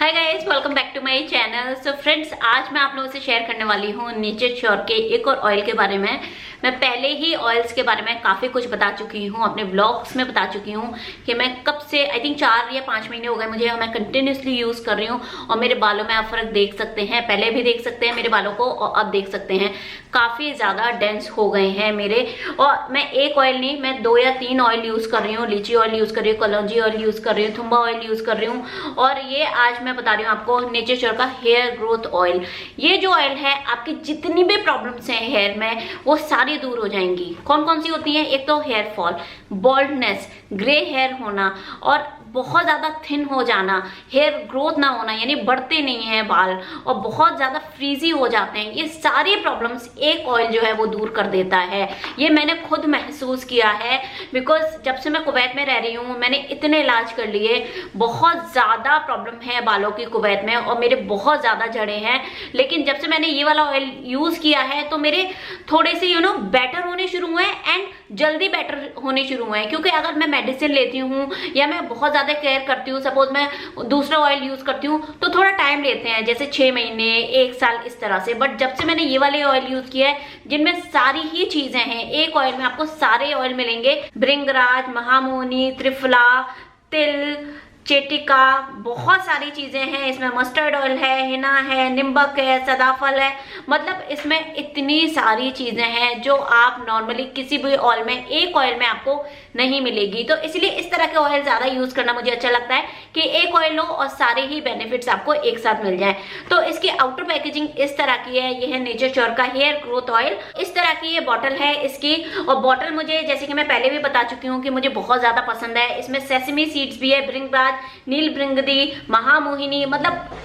Hi guys, welcome back to my channel. So friends, आज मैं आप लोगों से शेयर करने वाली हूँ नेचर श्योर के एक और ऑयल के बारे में। मैं पहले ही ऑयल्स के बारे में काफ़ी कुछ बता चुकी हूँ, अपने व्लॉग्स में बता चुकी हूँ कि मैं कब से आई थिंक 4 या 5 महीने हो गए मुझे, मैं कंटिन्यूसली यूज़ कर रही हूँ और मेरे बालों में आप फर्क देख सकते हैं। पहले भी देख सकते हैं मेरे बालों को और अब देख सकते हैं काफ़ी ज़्यादा डेंस हो गए हैं मेरे। और मैं एक ऑयल नहीं, मैं 2 या 3 ऑयल यूज़ कर रही हूँ। लीची ऑयल यूज़ कर रही हूँ, कलौंजी ऑयल यूज़ कर रही हूँ, थुम्बा ऑयल यूज़ कर रही हूँ और ये आज मैं बता रही हूँ आपको नेचर श्योर का हेयर ग्रोथ ऑयल। ये जो ऑयल है, आपकी जितनी भी प्रॉब्लम्स हैं हेयर में वो सारी दूर हो जाएंगी। कौन कौन सी होती हैं? एक तो hair fall, baldness, grey hair होना और बहुत ज़्यादा थिन हो जाना, हेयर ग्रोथ ना होना यानी बढ़ते नहीं हैं बाल और बहुत ज़्यादा फ्रीजी हो जाते हैं। ये सारी प्रॉब्लम्स एक ऑयल जो है वो दूर कर देता है। ये मैंने खुद महसूस किया है बिकॉज जब से मैं कुवैत में रह रही हूँ मैंने इतने इलाज कर लिए। बहुत ज़्यादा प्रॉब्लम है बालों की कुवैत में और मेरे बहुत ज़्यादा झड़े हैं, लेकिन जब से मैंने ये वाला ऑयल यूज़ किया है तो मेरे थोड़े से बेटर होने शुरू हुए एंड जल्दी बेटर होने शुरू हुए हैं। क्योंकि अगर मैं मेडिसिन लेती हूँ या मैं बहुत ज़्यादा केयर करती हूँ, सपोज मैं दूसरा ऑयल यूज़ करती हूँ तो थोड़ा टाइम लेते हैं, जैसे 6 महीने 1 साल इस तरह से। बट जब से मैंने ये वाले ऑयल यूज़ किया है जिनमें सारी ही चीज़ें हैं, एक ऑयल में आपको सारे ऑयल मिलेंगे, भृंगराज, महामुनि, त्रिफला, तिल, चेटिका, बहुत सारी चीजें हैं इसमें। मस्टर्ड ऑयल है, हिना है, निम्बक है, सदाफल है, मतलब इसमें इतनी सारी चीजें हैं जो आप नॉर्मली किसी भी ऑयल में, एक ऑयल में आपको नहीं मिलेगी। तो इसलिए इस तरह के ऑयल ज्यादा यूज करना मुझे अच्छा लगता है कि एक ऑयल लो और सारे ही बेनिफिट्स आपको एक साथ मिल जाए। तो इसकी आउटर पैकेजिंग इस तरह की है। ये है नेचर श्योर का हेयर ग्रोथ ऑयल। इस तरह की ये बॉटल है इसकी, और बॉटल मुझे, जैसे कि मैं पहले भी बता चुकी हूँ कि मुझे बहुत ज्यादा पसंद है। इसमें सेसमी सीड्स भी है, भृंगराज, नील भृंगदी, महामोहिनी, मतलब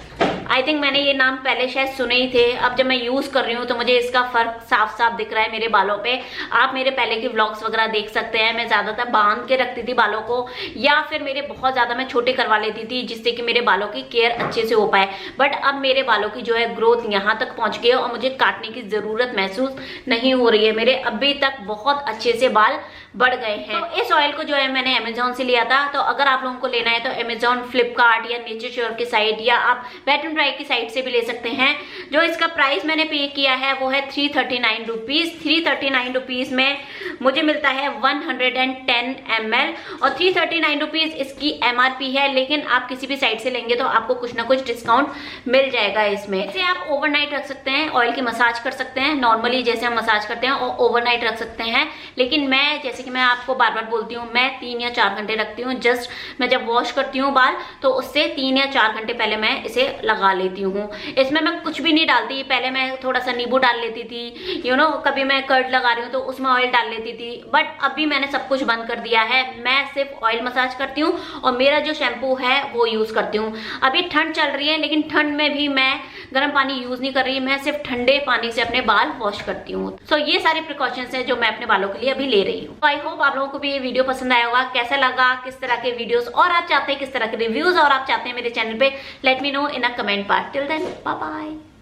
आई थिंक मैंने ये नाम पहले शायद सुने ही थे। अब जब मैं यूज कर रही हूँ तो मुझे इसका फर्क साफ साफ दिख रहा है मेरे बालों पे। आप मेरे पहले के व्लॉग्स वगैरह देख सकते हैं। मैं ज्यादातर बांध के रखती थी बालों को या फिर मेरे बहुत ज्यादा मैं छोटे करवा लेती थी जिससे कि मेरे बालों की केयर अच्छे से हो पाए। बट अब मेरे बालों की जो है ग्रोथ यहाँ तक पहुंच गई है और मुझे काटने की जरूरत महसूस नहीं हो रही है। मेरे अभी तक बहुत अच्छे से बाल बढ़ गए हैं। तो इस ऑयल को जो है मैंने अमेजोन से लिया था। तो अगर आप लोगों को लेना है तो अमेजोन, फ्लिपकार्ट या नेचर श्योर की साइट या आप वेट एंड ड्राई की साइट से भी ले सकते हैं। जो इसका प्राइस मैंने पे किया है वो है 339 रुपीज। 339 रुपीज में मुझे मिलता है 110 ml और 339 रुपीज इसकी MRP है। लेकिन आप किसी भी साइट से लेंगे तो आपको कुछ ना कुछ डिस्काउंट मिल जाएगा इसमें। इसे आप ओवरनाइट रख सकते हैं, ऑयल की मसाज कर सकते हैं नॉर्मली जैसे हम मसाज करते हैं, और ओवरनाइट रख सकते हैं। लेकिन मैं, जैसे कि मैं आपको बार बार बोलती हूँ, मैं 3 या 4 घंटे रखती हूँ। जस्ट मैं जब वॉश करती हूँ बाल तो उससे 3 या 4 घंटे पहले मैं इसे लगा लेती हूँ। इसमें मैं कुछ भी नहीं डालती। पहले मैं थोड़ा सा नींबू डाल लेती थी, कभी मैं कर्ड लगा रही हूँ तो उसमें ऑयल डाल लेती थी। बट अभी मैंने सब कुछ बंद कर दिया है। मैं सिर्फ ऑयल मसाज करती हूँ और मेरा जो शैम्पू है वो यूज करती हूँ। अभी ठंड चल रही है लेकिन ठंड में भी मैं गर्म पानी यूज नहीं कर रही, मैं सिर्फ ठंडे पानी से अपने बाल वॉश करती हूँ। सो ये सारे प्रिकॉशंस है जो मैं अपने बालों के लिए अभी ले रही हूँ। आई होप आप लोगों को भी ये वीडियो पसंद आया होगा। कैसा लगा, किस तरह के वीडियोस और आप चाहते हैं, किस तरह के रिव्यूज और आप चाहते हैं मेरे चैनल पे, let me know in a comment part. Till then bye bye.